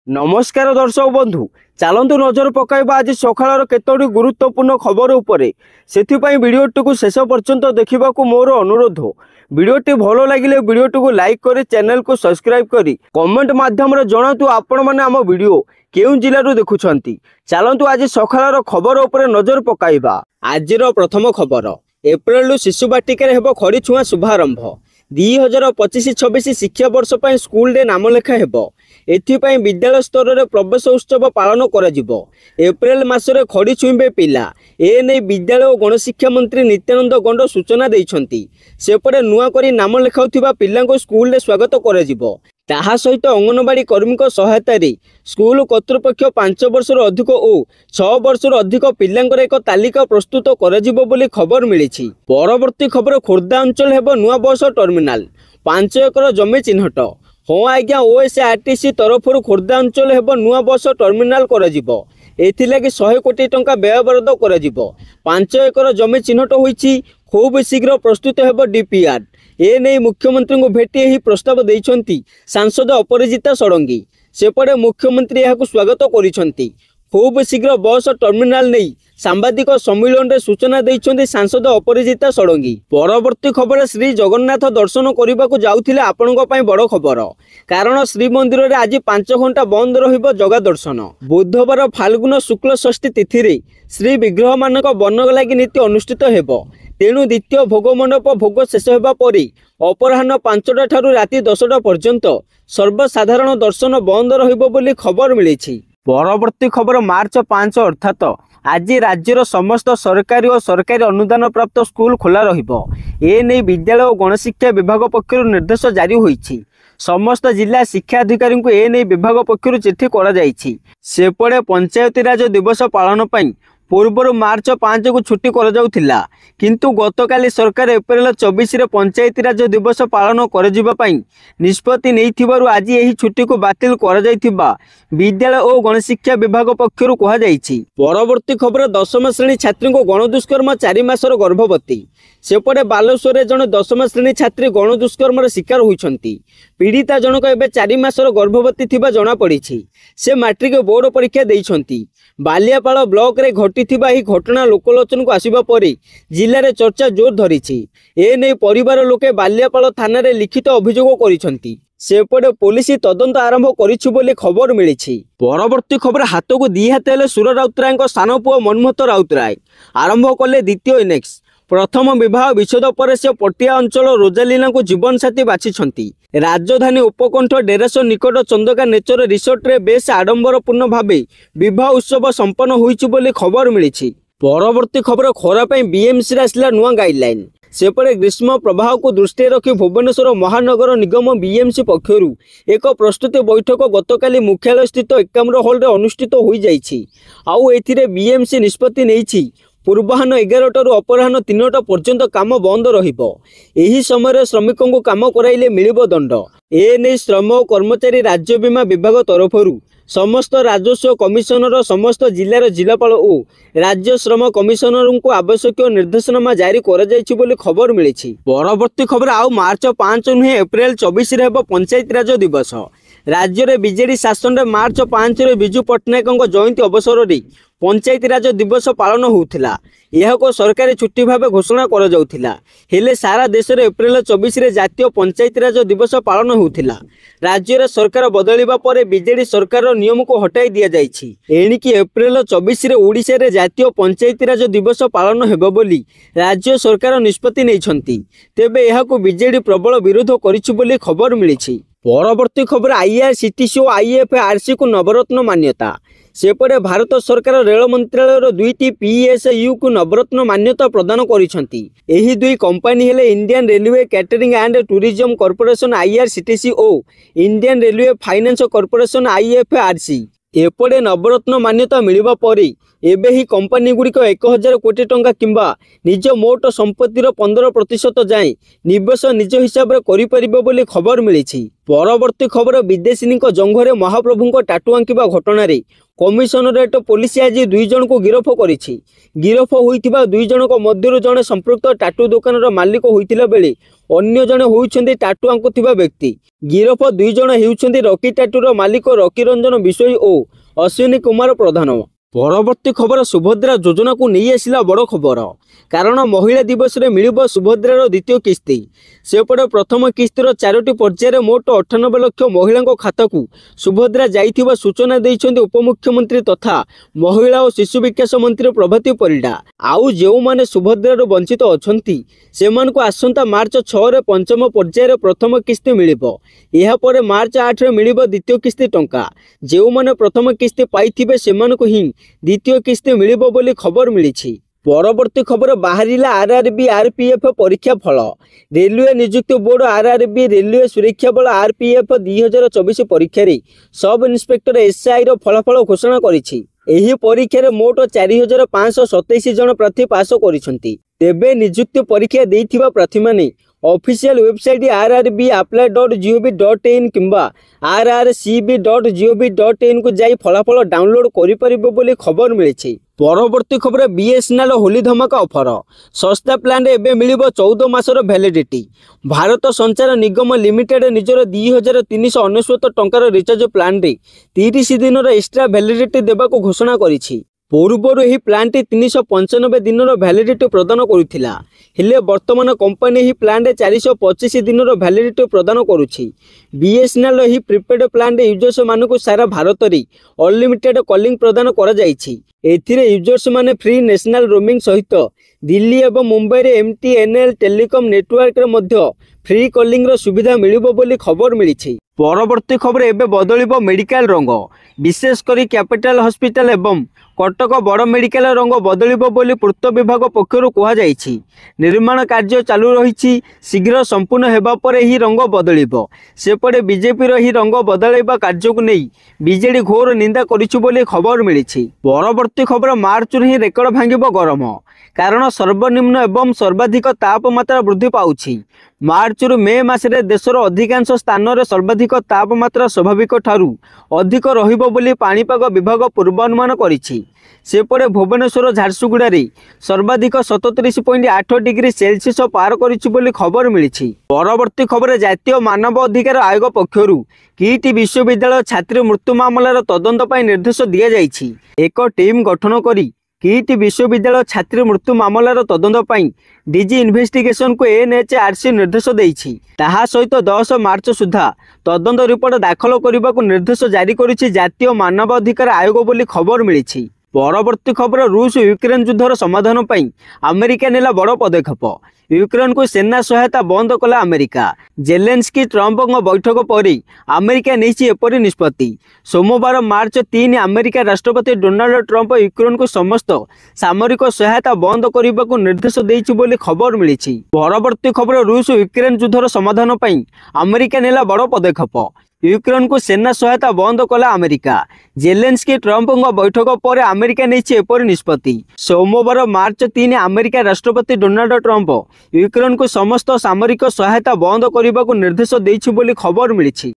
नमस्कार दर्शक बंधु चलतु नजर पकाइबा आज सकाळर केतोटी गुरुत्वपूर्ण खबर उपरे सेथिपई वीडियोटी को शेष पर्यंत देखा मोर अनुरोध। वीडियोटी भल लगे वीडियोटी को लाइक करी चैनल को सब्सक्राइब करी कमेंट माध्यम जनातु आपण माने आम वीडियो केउ जिल्लारू देखुछंती। चलतु आज सकाळर खबर उपरे नजर पकाइबा। आजिर प्रथम खबर एप्रिल शिशु बाटिका हेब खड़ी छुआ शुभारंभ। 2025-26 शिक्षा वर्ष पर स्कूल डे नाम लेखा हेब। एथिपाई विद्यालय स्तर में प्रवेश उत्सव पालन करा जिवो। एप्रिल मासरे खड़ी छुईबे पिला एने विद्यालय और गणशिक्षा मंत्री नित्यानंद गंड सूचना देइछंती। सेपटे नुआ करी नाम लेखाउथिबा पिलांको स्कूल डे स्वागत करा जिवो। ताहा सहित अंगनवाड़ी कर्मी सहायता स्कूल कर्तृपक्ष 5 वर्ष अधिक और 6 वर्ष अधिक पिलांकर एक तालिका प्रस्तुत करा जिवो बोली खबर मिली। परवर्ती खबर खोर्धा अंचल हेब नुआ बस टर्मिनाल 5 एकर जमी चिन्हट। हाँ आज्ञा ओएसआरटीसी तरफ खोर्धा अंचल हेब नुआ बस टर्मिनाल करा जिवो। एथिलागि 100 कोटी टंका व्ययबराद करा जिवो। 5 एकर जमी चिन्हट होईछि। खूब शीघ्र प्रस्तुत हेब डीपीआर। एने मुख्यमंत्री को भेटी यही प्रस्ताव देइछंती सांसद अपराजिता षडंगी। सेपटे मुख्यमंत्री यहां स्वागत करिछंती। खूब शीघ्र बस टर्मिनाल नहीं सांबादिक सम्मेलन में सूचना देइछंती सांसद अपराजिता षडंगी। परवर्ती खबर श्री जगन्नाथ दर्शन करने को जाउथिले आपनका पई बड़ खबर। कारण श्रीमंदिर में आज 5 घंटा बंद रहिबो जगा दर्शन। बुधवार फाल्गुन शुक्ल षष्ठी तिथि रे श्री विग्रह मानक बन लागि नीति अनुष्ठित हेबो। तेणु द्वितीय भोग मंडप भोग शेष होगा पर अपराह्न 5टा ठारू राति 10टा पर्यंत सर्वसाधारण दर्शन बंद रहिबो बोली खबर मिली। परवर्ती खबर मार्च 5 अर्थात आज राज्यर समस्त सरकारी और सरकारी अनुदान प्राप्त स्कूल खोला रहिबो। एने विद्यालय और गणशिक्षा विभाग पक्षर निर्देश जारी होईछि। समस्त जिला शिक्षा अधिकारी को एने विभाग पक्षर चिठी करा जाईछि। सेपटे पंचायती राज दिवस पालन पई पूर्वर मार्च 5 को छुट्टी कर जाउथिला, किंतु गतकाली सरकार एप्रिल 24 रे पंचायती राज दिवस पालन कर जिबा पई निष्पत्ति नैथिबारु आज एही छुट्टी को बातिल कर जाइथिबा विद्यालय और गणशिक्षा विभाग पक्षरु कहा जाइछि। परवर्ती खबर 10म श्रेणी छात्री को गणदुष्कर्म 4 मासर गर्भवती। सेपटे बालेश्वर रे जने 10म श्रेणी छात्री गणदुष्कर्म शिकार होइछंती। पीड़िता जनक एबे 4 मासर गर्भवती थिबा जणा पड़िछि। से मैट्रिक बोर्ड परीक्षा देइछंती। बालियापाल ब्लॉक रे घटिथिबा ही घटना लोकलोचन को आसीबा परे जिल्ला रे चर्चा जोर धरिछि। एने परिवार लोके बालियापाल थाना रे लिखित अभियोग करिछंती। सेपटे पुलिस तदंत आरंभ करिछि बोली खबर मिलिछि। परवर्ती खबर हाथ को दी हाथ हेले सुर राउतराय सान पुओ मनमोहन राउतराय आरंभ कले द्वितीय इनिंग्स। प्रथम विवाह विच्छेद पर से पटिया अंचल रोजालीना को जीवन साथी बाछिछंती। राजधानी उपकंठ डेरासन निकट चंदका नेचर रिसोर्ट रे बेस आडंबरपूर्ण भावे विवाह उत्सव संपन्न होईछि बोली खबर मिलिछि। परवर्ती खबर खरा पई बीएमसी रे आसला नुआ गाइडलाइन। सेपटे ग्रीष्म प्रवाह को दृष्टि रखी भुवनेश्वर महानगर निगम बीएमसी पक्षरु एक प्रस्तुति बैठक गतकाली मुख्यालय स्थित 51 हॉल रे अनुष्ठित होई जाइछि। आउ एथिरे बीएमसी निष्पत्ति नेइछि पूर्वाह्न 11टारू अपराह्न 3टा पर्यंत काम बंद रहिबो। एही समय श्रमिकों को काम कराइले मिलिबो दंड। एने श्रम और कर्मचारी राज्य बीमा विभाग तरफरु समस्त राजस्व कमिशनर समस्त जिलार जिलापाल और राज्य श्रम कमिशनर को आवश्यक निर्देशनामा जारी कर जाइछि बोली खबर मिलिछि। परवर्ती खबर आउ मार्च 5 नुहे एप्रिल 24 रे हेबो पंचायती राज दिवस। राज्य रे बीजेडी शासन रे मार्च 5 रे बिजू पट्टनायक जयंती अवसर रे पंचायती राज दिवस पालन होउथिला। यह को सरकारी छुट्टी भाव घोषणा कर जाउथिला। हेले सारा देश रे एप्रिल 24 रे जातीय पंचायती राज दिवस पालन होउथिला। राज्य रे सरकार बदलिबा परे बीजेडी सरकार रो नियम को हटाई दिया जाइछि। एणिकी एप्रिल 24 रे ओडिशा रे जातीय पंचायती राज दिवस पालन हेबो बोली राज्य सरकार निष्पत्ति नेइछंती। तेबे यह को बीजेडी प्रबल विरोध करिछि बोली खबर मिलिछि। परवर्ती खबर आईआरसीटीसी और आईएफआरसी को नवरत्न मान्यता। सेपटे भारत सरकार रेल मंत्रालय 2टी पीएसयू को नवरत्न मान्यता प्रदान करिसंती। एही दुई कंपनी हेले Indian railway catering and tourism corporation IRCTC और इंडियन रेलवे फाइनेंस कॉर्पोरेशन आईएफआरसी। एपटे नवरत्न मान्यता मिलिबा परे एबे ही कंपनी गुड़िक 1000 कोटी टंका किंबा निज मोट संपत्तिर 15% जाए निवेश निज हिसाब रे करि परिबो बोली खबर मिलिछि। ପରବର୍ତ୍ତୀ ଖବର ବିଦେଶୀଙ୍କ ଜଙ୍ଘରେ ମହାପ୍ରଭୁଙ୍କ ଟାଟୁ ଆଙ୍କିବା ଘଟଣାରେ କମିଶନରେଟ ପୋଲିସ ଆଜି 2 ଜଣଙ୍କୁ ଗିରଫ କରିଛି। ଗିରଫ ହୋଇଥିବା 2 ଜଣଙ୍କ ମଧ୍ୟରୁ ଜଣେ ସମ୍ପୃକ୍ତ ଟାଟୁ ଦୋକାନର ମାଲିକ ହୋଇଥିଲା ବେଳେ ଅନ୍ୟ ଜଣେ ହେଉଛନ୍ତି ଟାଟୁ ଆଙ୍କୁଥିବା ବ୍ୟକ୍ତି। ଗିରଫ 2 ଜଣ ହେଉଛନ୍ତି ରକି ଟାଟୁର ମାଲିକ ରକି ରଞ୍ଜନ ବିଶୋଇ ଓ ଅଶ୍ୱିନୀ କୁମାର ପ୍ରଧାନ। ପରବର୍ତ୍ତୀ ଖବର ସୁଭଦ୍ରା ଯୋଜନାକୁ ନେଇ ଆସିଲା ବଡ଼ ଖବର। କାରଣ ମହିଳା ଦିବସରେ ମିଳିବ ସୁଭଦ୍ରାର ଦ୍ୱିତୀୟ କିସ୍ତି। ସେପଟେ ପ୍ରଥମ କିସ୍ତିର 4ଟି ପର୍ଯ୍ୟାୟରେ ମୋଟ 98 ଲକ୍ଷ ମହିଳାଙ୍କ ଖାତାକୁ ସୁଭଦ୍ରା ଯାଇଥିବା ସୂଚନା ଦେଇଛନ୍ତି ଉପମୁଖ୍ୟମନ୍ତ୍ରୀ ତଥା ମହିଳା ଓ ଶିଶୁ ବିକାଶ ମନ୍ତ୍ରୀ ପ୍ରଭାତୀ ପରିଡ଼ା। ଆଉ ଯେଉଁମାନେ ସୁଭଦ୍ରାରୁ ବଞ୍ଚିତ ଅଛନ୍ତି ସେମାନଙ୍କୁ ଆସନ୍ତା ମାର୍ଚ୍ଚ 6ରେ ପଞ୍ଚମ ପର୍ଯ୍ୟାୟରେ ପ୍ରଥମ କିସ୍ତି ମିଳିବ। ଏହାପରେ ମାର୍ଚ୍ଚ 8ରେ ମିଳିବ ଦ୍ୱିତୀୟ କିସ୍ତି ଟଙ୍କା। ଯେଉଁମାନେ ପ୍ରଥମ କିସ୍ତି ପାଇଥିବେ ସେମାନଙ୍କୁ ହିଁ ଦ୍ୱିତୀୟ କିସ୍ତି ମିଳିବ ବୋଲି ଖବର ମିଳିଛି। ପରବର୍ତ୍ତୀ ଖବର ବାହାରିଲା ଆର୍ଆର୍ବି ଆର୍ପିଏଫ୍ ପରୀକ୍ଷା ଫଳ। ରେଲୱେ ନିଯୁକ୍ତି ବୋର୍ଡ ଆର୍ଆର୍ବି ରେଲୱେ ସୁରକ୍ଷା ବଳ ଆର୍ପିଏଫ୍ 2024 ପରୀକ୍ଷାରେ ସବ୍ ଇନ୍ସପେକ୍ଟର ଏସ୍ଆଇର ଫଳାଫଳ ଘୋଷଣା କରିଛି। ଏହି ପରୀକ୍ଷାରେ ମୋଟ 4527 ଜଣ ପ୍ରାର୍ଥୀ ପାସ୍ କରିଛନ୍ତି। ତେବେ ନିଯୁକ୍ତି ପରୀକ୍ଷା ଦେଇଥିବା ପ୍ରାର୍ଥୀମାନେ ଅଫିସିଆଲ ୱେବସାଇଟ୍ rrbapply.gov.in କିମ୍ବା rrcb.gov.in କୁ ଯାଇ ଫଳାଫଳ ଡାଉନଲୋଡ୍ କରିପାରିବେ ବୋଲି ଖବର ମିଳିଛି। ପରବର୍ତ୍ତୀ ଖବର ବିଏସ୍ଏନ୍ଏଲ୍ ହୋଲି ଧମାକା ଅଫର। ଶସ୍ତା ପ୍ଲାନ୍ରେ ଏବେ ମିଳିବ 14 ମାସର ଭ୍ୟାଲିଡିଟି। ଭାରତ ସଞ୍ଚାର ନିଗମ ଲିମିଟେଡ୍ ନିଜର 2399 ଟଙ୍କାର ରିଚାର୍ଜ ପ୍ଲାନ୍ରେ 30 ଦିନର ଏକ୍ସଟ୍ରା ଭ୍ୟାଲିଡିଟି ଦେବାକୁ ଘୋଷଣା କରିଛି। ପୂର୍ବରୁ ଏହି ପ୍ଲାନ୍ଟି 395 ଦିନର ଭ୍ୟାଲିଡିଟି ପ୍ରଦାନ କରୁଥିଲା। ହେଲେ ବର୍ତ୍ତମାନ କମ୍ପାନୀ ଏହି ପ୍ଲାନ୍ରେ 425 ଦିନର ଭ୍ୟାଲିଡିଟି ପ୍ରଦାନ କରୁଛି। ବିଏସ୍ଏନ୍ଏଲ୍ ଏହି ପ୍ରିପେଡ୍ ପ୍ଲାନ୍ରେ ୟୁଜର୍ସମାନଙ୍କୁ ସାରା ଭାରତରେ ଅନଲିମିଟେଡ୍ କଲିଂ ପ୍ରଦାନ କରାଯାଇଛି। ଏଥିରେ ୟୁଜର୍ସମାନେ ଫ୍ରି ନ୍ୟାସନାଲ ରୋମିଂ ସହିତ ଦିଲ୍ଲୀ ଏବଂ ମୁମ୍ବାଇରେ MTNL ଟେଲିକମ୍ ନେଟୱାର୍କରେ ମଧ୍ୟ ଫ୍ରି କଲିଂର ସୁବିଧା ମିଳିବ ବୋଲି ଖବର ମିଳିଛି। ପରବର୍ତ୍ତୀ ଖବର ଏବେ ବଦଳିବ ମେଡିକାଲ ରଙ୍ଗ। ବିଶେଷ କରି କ୍ୟାପିଟାଲ ହସ୍ପିଟାଲ ଏବଂ କଟକ ବଡ଼ ମେଡିକାଲ ରଙ୍ଗ ବଦଳିବ ବୋଲି ପୂର୍ତ୍ତ ବିଭାଗ ପକ୍ଷରୁ କୁହାଯାଇଛି। ନିର୍ମାଣ କାର୍ଯ୍ୟ ଚାଲୁ ରହିଛି। ଶୀଘ୍ର ସମ୍ପୂର୍ଣ୍ଣ ହେବା ପରେ ଏହି ରଙ୍ଗ ବଦଳିବ। ସେପଟେ ବିଜେପିର ଏହି ରଙ୍ଗ ବଦଳାଇବା କାର୍ଯ୍ୟକୁ ନେଇ ବିଜେଡି ଘୋର ନିନ୍ଦା କରିଛି ବୋଲି ଖବର ମିଳିଛି। ପରବର୍ତ୍ତୀ ଖବର ମାର୍ଚ୍ଚରୁ ହିଁ ରେକର୍ଡ ଭାଙ୍ଗିବ ଗରମ। କାରଣ ସର୍ବନିମ୍ନ ଏବଂ ସର୍ବାଧିକ ତାପମାତ୍ରା ବୃଦ୍ଧି ପାଉଛି। ମାର୍ଚ୍ଚରୁ ମେ ମାସରେ ଦେଶର ଅଧିକାଂଶ ସ୍ଥାନରେ ସର୍ବାଧିକ ତାପମାତ୍ରା ସ୍ୱାଭାବିକ ଠାରୁ ଅଧିକ ରହିବ ବୋଲି ପାଣିପାଗ ବିଭାଗ ପୂର୍ବାନୁମାନ କରିଛି। ସେପଟେ ଭୁବନେଶ୍ୱର ଝାରସୁଗୁଡ଼ାରେ ସର୍ବାଧିକ 37.8 ଡିଗ୍ରୀ ସେଲସିୟସ୍ ପାର କରିଛି ବୋଲି ଖବର ମିଳିଛି। ପରବର୍ତ୍ତୀ ଖବର ଜାତୀୟ ମାନବ ଅଧିକାର ଆୟୋଗ ପକ୍ଷରୁ କିଟ୍ ବିଶ୍ୱବିଦ୍ୟାଳୟ ଛାତ୍ରୀ ମୃତ୍ୟୁ ମାମଲାର ତଦନ୍ତ ପାଇଁ ନିର୍ଦ୍ଦେଶ ଦିଆଯାଇଛି। ଏକ ଟିମ୍ ଗଠନ କରି କିଟ୍ ବିଶ୍ୱବିଦ୍ୟାଳୟ ଛାତ୍ରୀ ମୃତ୍ୟୁ ମାମଲାର ତଦନ୍ତ ପାଇଁ ଡିଜି ଇନଭେଷ୍ଟିଗେସନକୁ NHRC ନିର୍ଦ୍ଦେଶ ଦେଇଛି। ତାହା ସହିତ 10 ମାର୍ଚ୍ଚ ସୁଦ୍ଧା ତଦନ୍ତ ରିପୋର୍ଟ ଦାଖଲ କରିବାକୁ ନିର୍ଦ୍ଦେଶ ଜାରି କରିଛି ଜାତୀୟ ମାନବ ଅଧିକାର ଆୟୋଗ ବୋଲି ଖବର ମିଳିଛି। ପରବର୍ତ୍ତୀ ଖବର ରୁଷ ୟୁକ୍ରେନ ଯୁଦ୍ଧର ସମାଧାନ ପାଇଁ ଆମେରିକା ନେଲା ବଡ଼ ପଦକ୍ଷେପ। ୟୁକ୍ରେନକୁ ସେନା ସହାୟତା ବନ୍ଦ କଲା ଆମେରିକା। ଜେଲେନ୍ସ୍କି ଟ୍ରମ୍ପଙ୍କ ବୈଠକ ପରେ ଆମେରିକା ନେଇଛି ଏପରି ନିଷ୍ପତ୍ତି। ସୋମବାର ମାର୍ଚ୍ଚ 3 ଆମେରିକା ରାଷ୍ଟ୍ରପତି ଡୋନାଲ୍ଡ ଟ୍ରମ୍ପ ୟୁକ୍ରେନକୁ ସମସ୍ତ ସାମରିକ ସହାୟତା ବନ୍ଦ କରିବାକୁ ନିର୍ଦ୍ଦେଶ ଦେଇଛି ବୋଲି ଖବର ମିଳିଛି। ପରବର୍ତ୍ତୀ ଖବର ରୁଷ ୟୁକ୍ରେନ ଯୁଦ୍ଧର ସମାଧାନ ପାଇଁ ଆମେରିକା ନେଲା ବଡ଼ ପଦକ୍ଷେପ। ୟୁକ୍ରେନକୁ ସେନା ସହାୟତା ବନ୍ଦ କଲା ଆମେରିକା। ଜେଲେନ୍ସ୍କି ଟ୍ରମ୍ପଙ୍କ ବୈଠକ ପରେ ଆମେରିକା ନେଇଛି ଏପରି ନିଷ୍ପତ୍ତି। ସୋମବାର ମାର୍ଚ୍ଚ 3 ଆମେରିକା ରାଷ୍ଟ୍ରପତି ଡୋନାଲ୍ଡ ଟ୍ରମ୍ପ ୟୁକ୍ରେନକୁ ସମସ୍ତ ସାମରିକ ସହାୟତା ବନ୍ଦ କରିବାକୁ ନିର୍ଦ୍ଦେଶ ଦେଇଛି ବୋଲି ଖବର ମିଳିଛି।